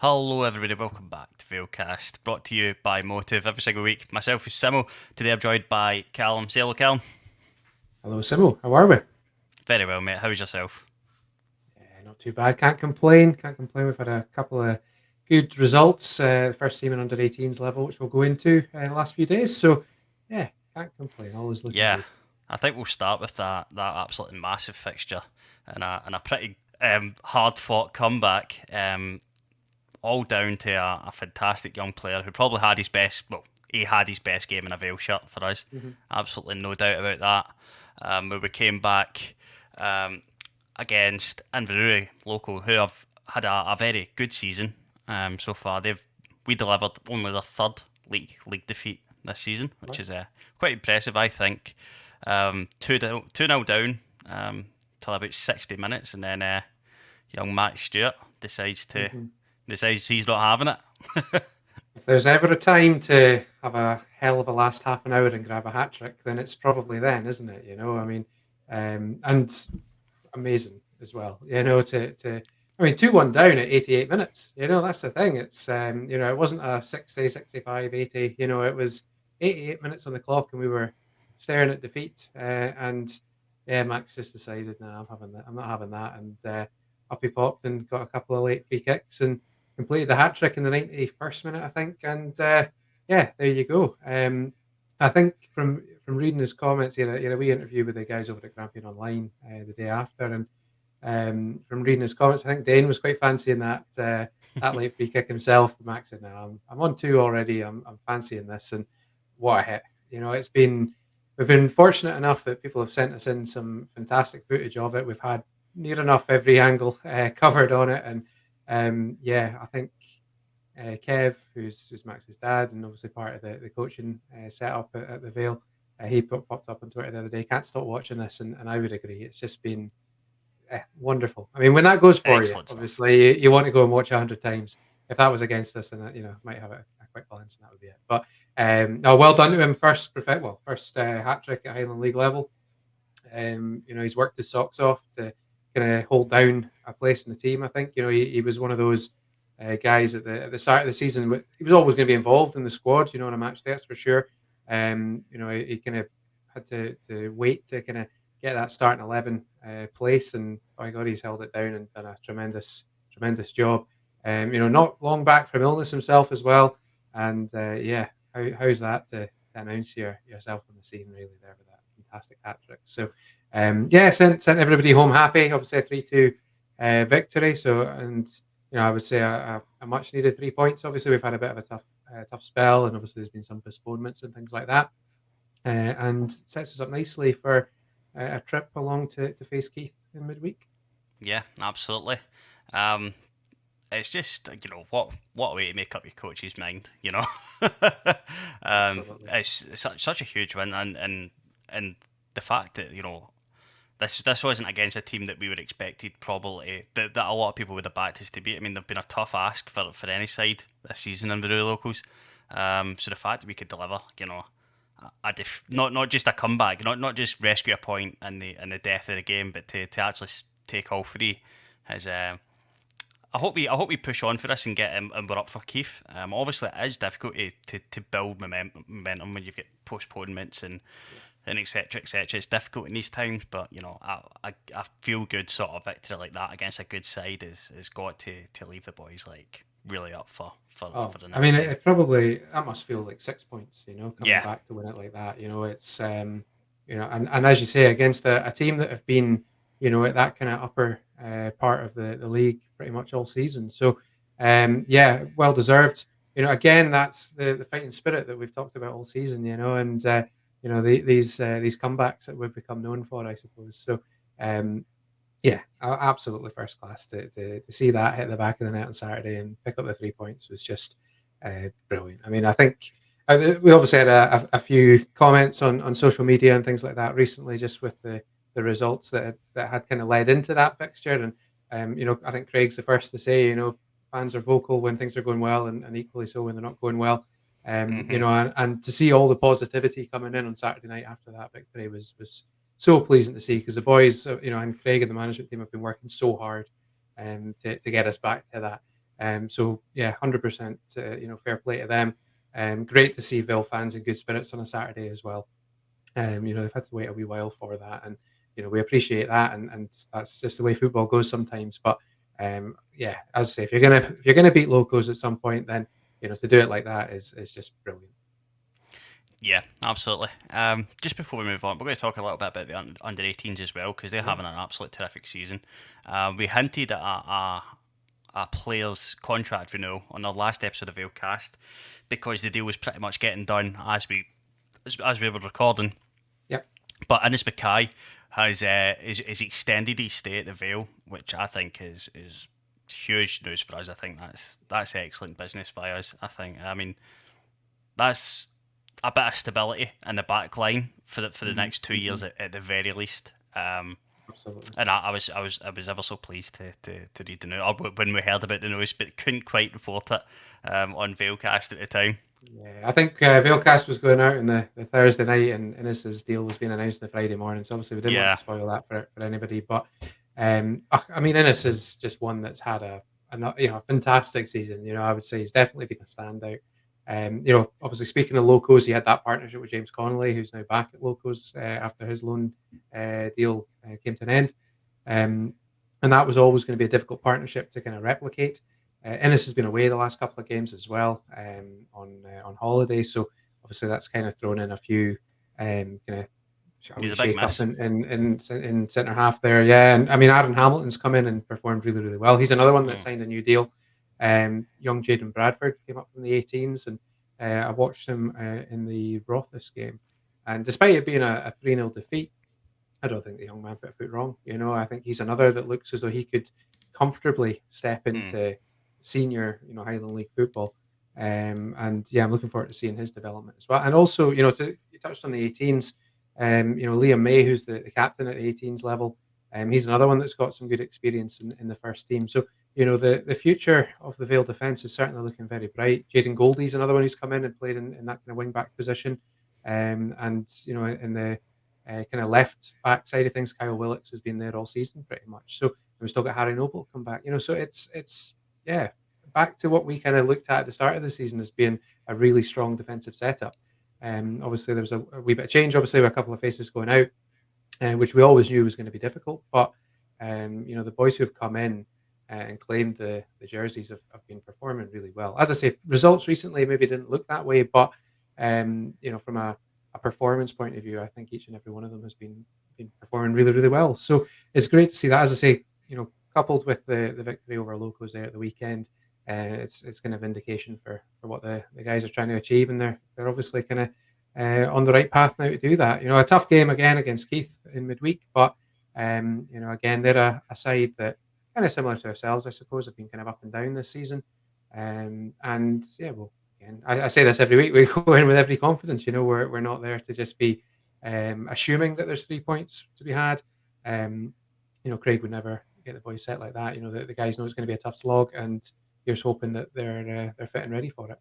Hello, everybody. Welcome back to Valecast, brought to you by Motive every single week. Myself is Simo. Today I'm joined by Callum. Say hello, Callum. Hello, Simo. How are we? Very well, mate. How's yourself? Not too bad. Can't complain. Can't complain. We've had a couple of good results. The first team in under 18s level, which we'll go into in the last few days. So, yeah, can't complain. All is looking Yeah, good. I think we'll start with that absolutely massive fixture and a pretty hard fought comeback. All down to a fantastic young player who probably had his best. Well, he had his best game in a Vale shirt for us. Hmm. Absolutely no doubt about that. Where we came back um, against Inverurie local, who have had a very good season so far. We delivered only their third league defeat this season, which Right. is quite impressive, I think. 2-0 down till about 60 minutes, and then young Matt Stewart Hmm. decides he's not having it. If there's ever a time to have a hell of a last half an hour and grab a hat trick, then it's probably then, isn't it? I mean, and amazing as well. I mean, 2-1 down at 88 minutes. That's the thing. It wasn't a 60, 65, 80. It was 88 minutes on the clock, and we were staring at defeat. And yeah, Max just decided, no, I'm having that. I'm not having that. And up he popped and got a couple of late free kicks and completed the hat trick in the 91st minute, I think. And yeah, there you go. I think from reading his comments, he had a wee interview with the guys over at Grampian Online the day after, and from reading his comments, I think Dane was quite fancying that late free kick himself. Max said, "No, I'm on two already. I'm fancying this." And what a hit! We've been fortunate enough that people have sent us in some fantastic footage of it. We've had near enough every angle covered on it, and yeah, I think Kev, who's Max's dad and obviously part of the coaching setup at the Vale, he popped up on Twitter the other day. Can't stop watching this, and I would agree. It's just been wonderful. I mean, when that goes for you, Excellent stuff. obviously you want to go and watch 100 times. If that was against us, then might have a quick glance, and that would be it. But no, well done to him. First hat trick at Highland League level. He's worked his socks off to kind of hold down a place in the team. I think he was one of those guys at the start of the season. He was always going to be involved in the squad, on a match day, that's for sure. He kind of had to wait to kind of get that starting 11 place, and by God, he's held it down and done a tremendous job. Not long back from illness himself as well, and yeah, how's that to announce yourself on the scene really there with that fantastic hat trick? So yeah, sent everybody home happy. Obviously a 3-2 victory. So and I would say a much needed 3 points. Obviously we've had a bit of a tough spell, and obviously there's been some postponements and things like that, and sets us up nicely for a trip along to face Keith in midweek. Yeah, absolutely. Um, it's just what a way to make up your coach's mind. Absolutely. It's such a huge win, and the fact that this wasn't against a team that we were expected probably that a lot of people would have backed us to beat. I mean, they've been a tough ask for any side this season in the Rural locals. So the fact that we could deliver, not just a comeback, not just rescue a point in the death of the game, but to actually take all three is. I hope we push on for this and get and we're up for Keith. Obviously, it is difficult to build momentum when you've got postponements Yeah. and etc. etc. It's difficult in these times, but I feel good sort of victory like that against a good side is got to leave the boys like really up for Oh, the I next mean, game. it probably that must feel like 6 points, coming Yeah, back to win it like that. It's and as you say, against a team that have been, at that kind of upper part of the league pretty much all season. So, yeah, well deserved. Again, that's the fighting spirit that we've talked about all season. And these comebacks that we've become known for, I suppose. So, um, yeah, absolutely first class to see that hit the back of the net on Saturday and pick up the 3 points was just brilliant. I mean, I think we obviously had a few comments on social media and things like that recently, just with the results that had kind of led into that fixture. And I think Craig's the first to say, fans are vocal when things are going well, and equally so when they're not going well. hmm And to see all the positivity coming in on Saturday night after that victory was so pleasing to see, because the boys, and Craig and the management team have been working so hard to get us back to that. So yeah, 100%. Fair play to them. Great to see Vale fans in good spirits on a Saturday as well. They've had to wait a wee while for that, and we appreciate that, and that's just the way football goes sometimes. But yeah, as I say, if you're gonna beat locals at some point, then to do it like that is just brilliant. Yeah, absolutely. Just before we move on, we're going to talk a little bit about the under 18s as well because they're Yeah, having an absolute terrific season. We hinted at a player's contract renewal on our last episode of Valecast because the deal was pretty much getting done as we were recording. yep, But Innes Mackay has is extended his stay at the Vale, which I think is huge news for us. I think that's excellent business by us. I mean that's a bit of stability in the back line for the hmm next 2 years hmm at the very least. absolutely. And I was ever so pleased to read the news when we heard about the news, but couldn't quite report it on Valecast at the time. Yeah, I think Valecast was going out on the Thursday night, and Innes's deal was being announced on the Friday morning. So obviously, we didn't want Yeah, to spoil that for anybody. But I mean, Innes is just one that's had a fantastic season. I would say he's definitely been a standout. Obviously, speaking of locos, he had that partnership with James Connolly, who's now back at locos after his loan deal came to an end. Um, and that was always going to be a difficult partnership to kind of replicate. Ennis has been away the last couple of games as well on holiday, so obviously that's kind of thrown in a few kind of shall he's we a big shake up miss. in centre half there. Yeah, and I mean Aaron Hamilton's come in and performed really really well. He's another one that Mm. signed a new deal. Young Jaden Bradford came up from the 18s, and I watched him in the Rothes game, and despite it being a 3-0 defeat, I don't think the young man put a foot wrong. I think he's another that looks as though he could comfortably step Mm. into senior, Highland League football. And yeah, I'm looking forward to seeing his development as well. And also, you touched on the 18s. Liam May, who's the captain at the 18s level, he's another one that's got some good experience in the first team. So, the future of the Vale defence is certainly looking very bright. Jaden Goldie's another one who's come in and played in that kind of wing back position. And, in the kind of left back side of things, Kyle Willocks has been there all season pretty much. So we've still got Harry Noble come back. So it's yeah, back to what we kind of looked at the start of the season as being a really strong defensive setup. Obviously there was a wee bit of change, obviously with a couple of faces going out, which we always knew was going to be difficult. But the boys who have come in and claimed the jerseys have been performing really well. As I say, results recently maybe didn't look that way, but from a performance point of view, I think each and every one of them has been performing really, really well. So it's great to see that. As I say, coupled with the victory over Locos there at the weekend, it's kind of indication for what the guys are trying to achieve, and they're obviously kind of on the right path now to do that. A tough game again against Keith in midweek, but again they're a side that kind of similar to ourselves, I suppose, have been kind of up and down this season. And yeah, well, again, I say this every week. We go in with every confidence. We're not there to just be assuming that there's 3 points to be had. Craig would never get the boys set like that. The guys know it's going to be a tough slog, and here's hoping that they're fit and ready for it.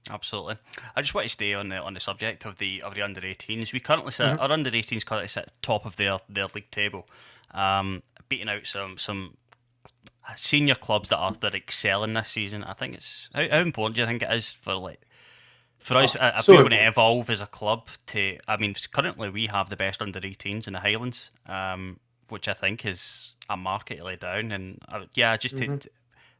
Absolutely. I just want to stay on the subject of the under 18s. We currently sit Mhm. our under 18s currently sit top of their league table, beating out some senior clubs that are excelling this season. I think it's how important do you think it is for us Oh, if we're so going to important. evolve as a club to? I mean, currently we have the best under 18s in the Highlands, which I think is a markedly down. And yeah, just hmm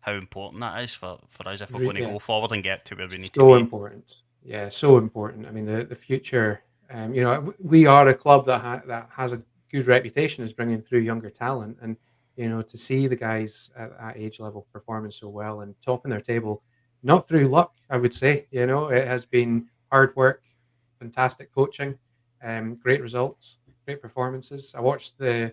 how important that is for us if we're going to Yeah, go forward and get to where we need to so be. important. Yeah, so important. I mean, the future. We are a club that has a good reputation as bringing through younger talent, and to see the guys at that age level performing so well and topping their table, not through luck, I would say. It has been hard work, fantastic coaching, great results, great performances. I watched the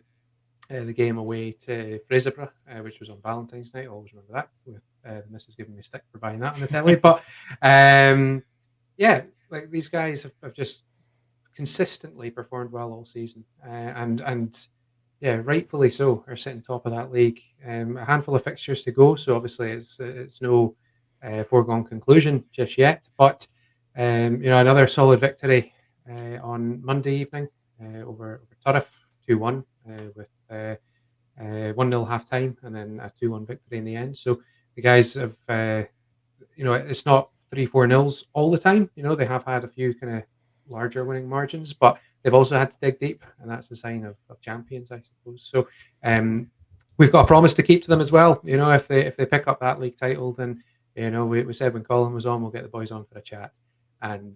game away to Fraserburgh, which was on Valentine's night. I always remember that, with the missus giving me a stick for buying that on the telly. But um, yeah, like these guys have just consistently performed well all season, and yeah, rightfully so, are sitting top of that league. A handful of fixtures to go, so obviously it's no foregone conclusion just yet. But another solid victory on Monday evening over Turriff, 2-1 with 1-0 half time, and then a 2-1 victory in the end. So the guys have, it's not 3-4 nils all the time. They have had a few kind of larger winning margins, but they've also had to dig deep, and that's a sign of champions, I suppose. So we've got a promise to keep to them as well. If they pick up that league title, then we said when Colin was on, we'll get the boys on for a chat, and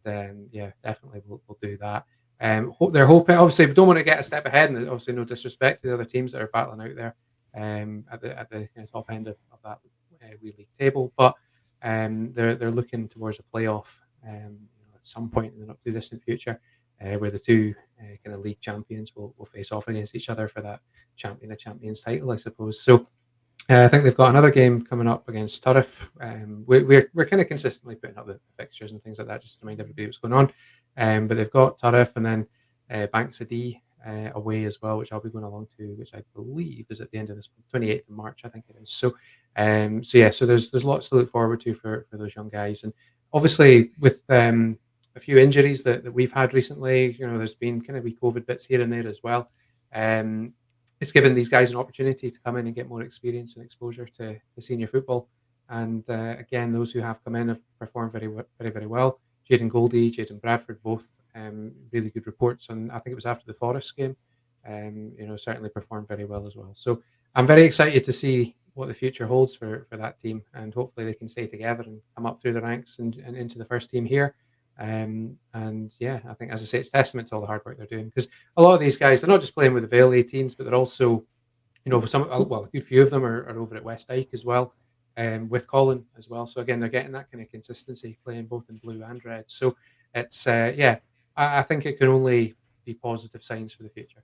yeah, definitely we'll do that. They're hoping. Obviously, we don't want to get a step ahead, and obviously, no disrespect to the other teams that are battling out there at the kind of top end of that wee league table, but they're looking towards a playoff at some point in the not too distant future, where the two kind of league champions will face off against each other for that champion of champions title, I suppose. So I think they've got another game coming up against Turriff. We're kind of consistently putting up the fixtures and things like that just to remind everybody what's going on. But they've got Turriff and then Banks of D away as well, which I'll be going along to, which I believe is at the end of this 28th of March, I think it is. So yeah, so there's lots to look forward to for those young guys, and obviously with a few injuries that we've had recently, there's been kind of wee COVID bits here and there as well. Um, it's given these guys an opportunity to come in and get more experience and exposure to senior football. And again, those who have come in have performed very, very well. Jaden Goldie, Jaden Bradford, both really good reports. And I think it was after the Forest game, certainly performed very well as well. So I'm very excited to see what the future holds for that team. And hopefully they can stay together and come up through the ranks and into the first team here. And yeah, I think, as I say, it's testament to all the hard work they're doing, because a lot of these guys, they're not just playing with the Vale 18s, but they're also, a good few of them are over at West Dyke as well, with Colin as well. So again, they're getting that kind of consistency playing both in blue and red. So it's, yeah, I think it can only be positive signs for the future.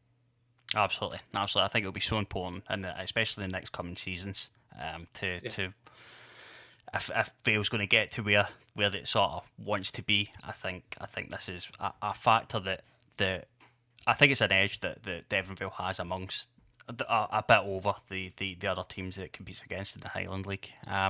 Absolutely, absolutely. I think it'll be so important, and especially in the next coming seasons, to Yeah. to if Vale's going to get to where it sort of wants to be, I think this is a factor that I think it's an edge that Deveronvale has amongst a bit over the other teams that it competes against in the Highland League. I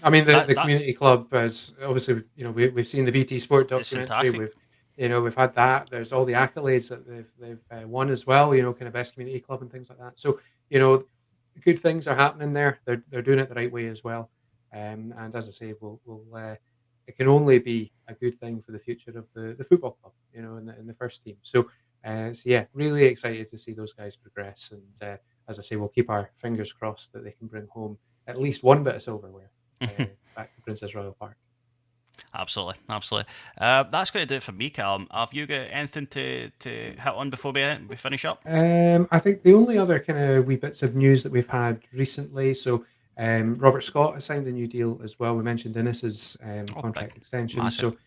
mean, the, That the that community club has obviously, we've seen the BT Sport is documentary. fantastic. We've had that. There's all the accolades that they've won as well. Kind of best community club and things like that. So good things are happening there. They're doing it the right way as well. And as I say, it can only be a good thing for the future of the football club. In the first team. So yeah, really excited to see those guys progress. And as I say, we'll keep our fingers crossed that they can bring home at least one bit of silverware back to Princess Royal Park. Absolutely, absolutely. That's going to do it for me, Callum. Have you got anything to hit on before we finish up? I think the only other kind of wee bits of news that we've had recently, so Robert Scott has signed a new deal as well. We mentioned Innes's Oh, big, contract extension. massive.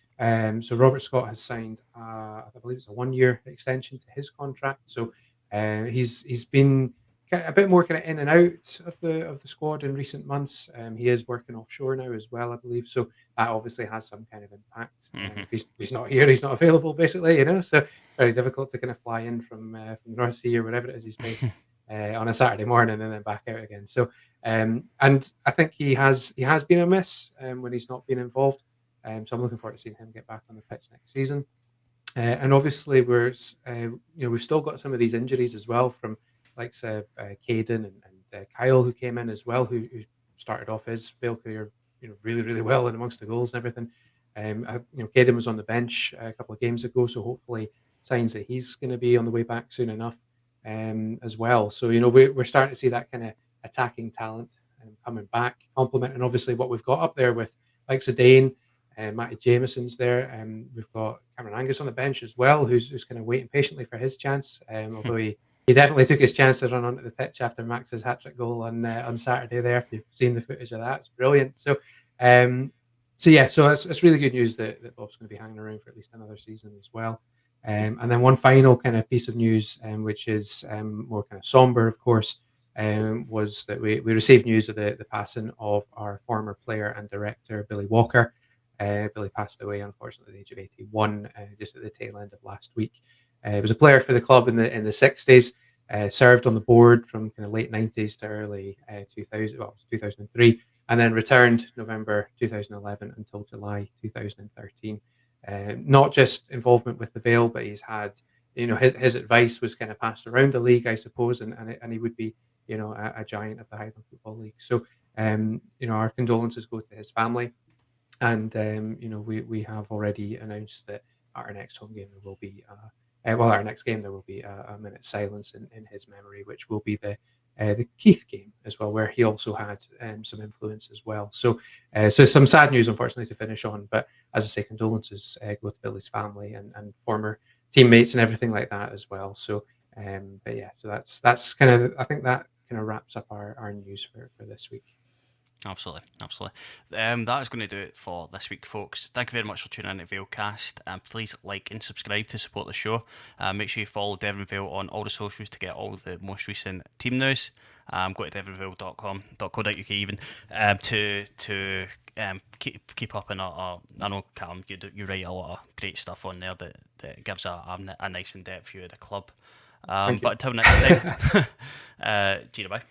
So Robert Scott has signed, I believe it's a 1 year extension to his contract. So he's been a bit more kind of in and out of the squad in recent months. He is working offshore now as well, I believe. So that obviously has some kind of impact. Hmm. If he's not here, he's not available, basically. So very difficult to kind of fly in from the North Sea or wherever it is he's based on a Saturday morning and then back out again. So and I think he has been a miss when he's not been involved. So I'm looking forward to seeing him get back on the pitch next season. And obviously we've still got some of these injuries as well from like Caden and Kyle, who came in as well, who started off his Vale career really, really well and amongst the goals and everything. Caden was on the bench a couple of games ago, so hopefully signs that he's going to be on the way back soon enough as well. So we're starting to see that kind of attacking talent coming back, complementing obviously what we've got up there with like Dane. Matty Jameson's there. We've got Cameron Angus on the bench as well, who's kind of waiting patiently for his chance. Although he definitely took his chance to run onto the pitch after Max's hat trick goal on Saturday. There, if you've seen the footage of that, it's brilliant. Um, so it's really good news that Bob's going to be hanging around for at least another season as well. And then one final kind of piece of news, which is more kind of somber, of course, was that we received news of the passing of our former player and director Billy Walker. Billy passed away, unfortunately, at the age of 81, just at the tail end of last week. He was a player for the club in the 60s, served on the board from kind of late 90s to early 2000, well, it was 2003, and then returned November 2011 until July 2013. Not just involvement with the Vale, but he's had, his advice was kind of passed around the league, I suppose, and he would be, a giant of the Highland Football League. So our condolences go to his family. And we have already announced that at our next home game there will be our next game there will be a minute's silence in his memory, which will be the Keith game as well, where he also had some influence as well. So some sad news, unfortunately, to finish on. But as I say, condolences go to Billy's family and former teammates and everything like that as well. But yeah, so that's kind of, I think that kind of wraps up our news for this week. Absolutely, absolutely. That is going to do it for this week, folks. Thank you very much for tuning in to Valecast. Please like and subscribe to support the show. Make sure you follow Deveronvale on all the socials to get all the most recent team news. Go to deveronvale.com.co.uk even to keep up on I know Callum, you write a lot of great stuff on there that gives a nice in depth view of the club. Thank you. But until next time, cheer bye.